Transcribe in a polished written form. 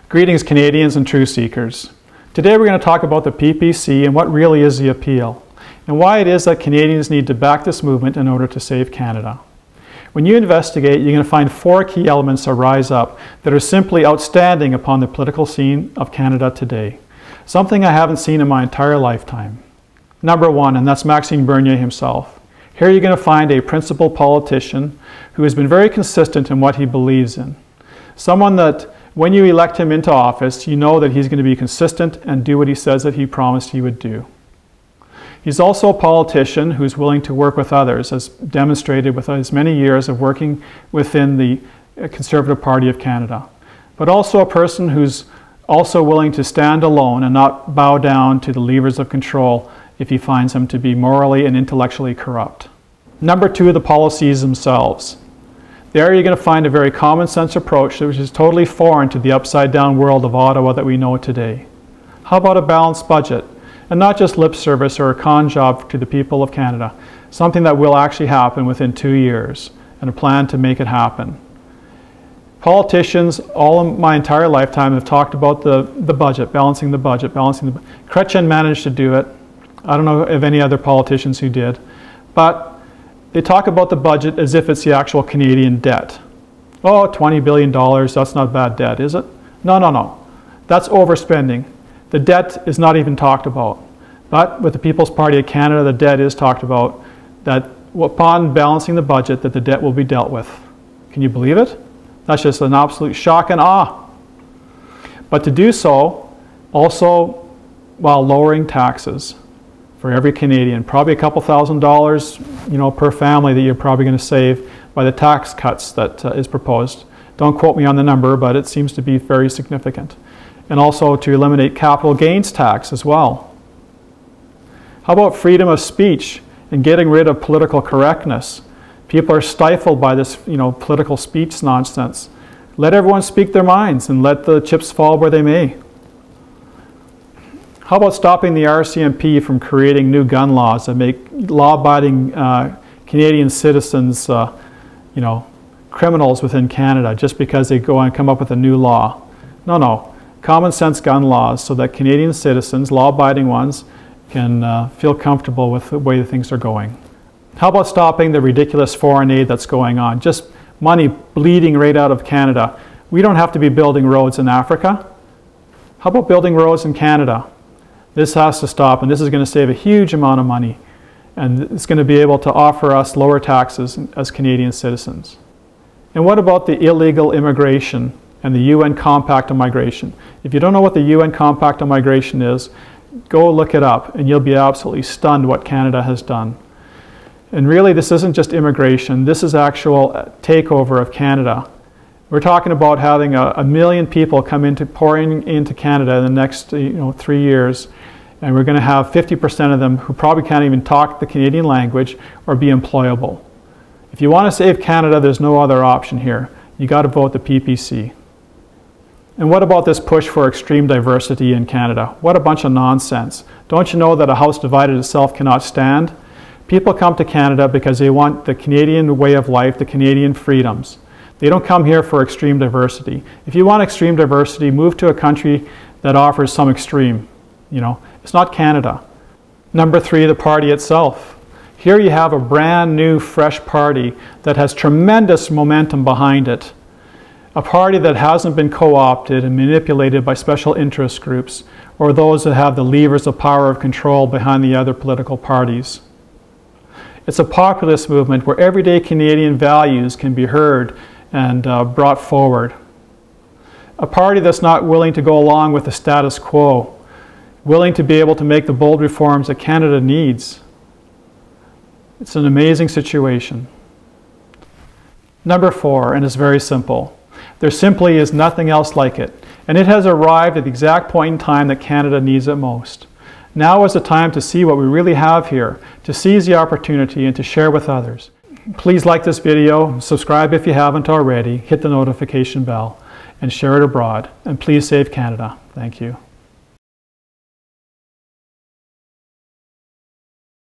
Greetings, Canadians and truth seekers. Today we're going to talk about the PPC and what really is the appeal, and why it is that Canadians need to back this movement in order to save Canada. When you investigate, you're going to find 4 key elements that rise up that are simply outstanding upon the political scene of Canada today. Something I haven't seen in my entire lifetime. Number 1, and that's Maxime Bernier himself. Here you're going to find a principled politician who has been very consistent in what he believes in. Someone that when you elect him into office, you know that he's going to be consistent and do what he says that he promised he would do. He's also a politician who's willing to work with others, as demonstrated with his many years of working within the Conservative Party of Canada. But also a person who's also willing to stand alone and not bow down to the levers of control if he finds them to be morally and intellectually corrupt. Number 2, the policies themselves. There you're going to find a very common sense approach which is totally foreign to the upside down world of Ottawa that we know today. How about a balanced budget? And not just lip service or a con job to the people of Canada. Something that will actually happen within 2 years, and a plan to make it happen. Politicians all of my entire lifetime have talked about the budget, balancing the budget, Chrétien managed to do it. I don't know of any other politicians who did. But they talk about the budget as if it's the actual Canadian debt. Oh, $20 billion, that's not bad debt, is it? No. That's overspending. The debt is not even talked about. But with the People's Party of Canada, the debt is talked about, that upon balancing the budget, that the debt will be dealt with. Can you believe it? That's just an absolute shock and awe. But to do so, also while lowering taxes for every Canadian, probably a couple $1,000s, per family that you're probably going to save by the tax cuts that is proposed. Don't quote me on the number, but it seems to be very significant. And also to eliminate capital gains tax as well. How about freedom of speech and getting rid of political correctness? People are stifled by this, political speech nonsense. Let everyone speak their minds and let the chips fall where they may. How about stopping the RCMP from creating new gun laws that make law-abiding Canadian citizens, criminals within Canada just because they go and come up with a new law? No. Common sense gun laws so that Canadian citizens, law-abiding ones, can feel comfortable with the way things are going. How about stopping the ridiculous foreign aid that's going on? Just money bleeding right out of Canada. We don't have to be building roads in Africa. How about building roads in Canada? This has to stop, and this is going to save a huge amount of money. And it's going to be able to offer us lower taxes as Canadian citizens. And what about the illegal immigration and the UN Compact on Migration? If you don't know what the UN Compact on Migration is, go look it up, and you'll be absolutely stunned what Canada has done. And really, this isn't just immigration. This is actual takeover of Canada. We're talking about having a million people pouring into Canada in the next 3 years, and we're going to have 50% of them who probably can't even talk the Canadian language or be employable. If you want to save Canada, there's no other option here. You got to vote the PPC. And what about this push for extreme diversity in Canada? What a bunch of nonsense. Don't you know that a house divided itself cannot stand? People come to Canada because they want the Canadian way of life, the Canadian freedoms. They don't come here for extreme diversity. If you want extreme diversity, move to a country that offers some extreme. It's not Canada. Number 3, the party itself. Here you have a brand new, fresh party that has tremendous momentum behind it. A party that hasn't been co-opted and manipulated by special interest groups or those that have the levers of power of control behind the other political parties. It's a populist movement where everyday Canadian values can be heard and brought forward. A party that's not willing to go along with the status quo, willing to be able to make the bold reforms that Canada needs. It's an amazing situation. Number 4, and it's very simple. There simply is nothing else like it, and it has arrived at the exact point in time that Canada needs it most. Now is the time to see what we really have here, to seize the opportunity and to share with others. Please like this video, subscribe if you haven't already, hit the notification bell, and share it abroad. And please save Canada. Thank you.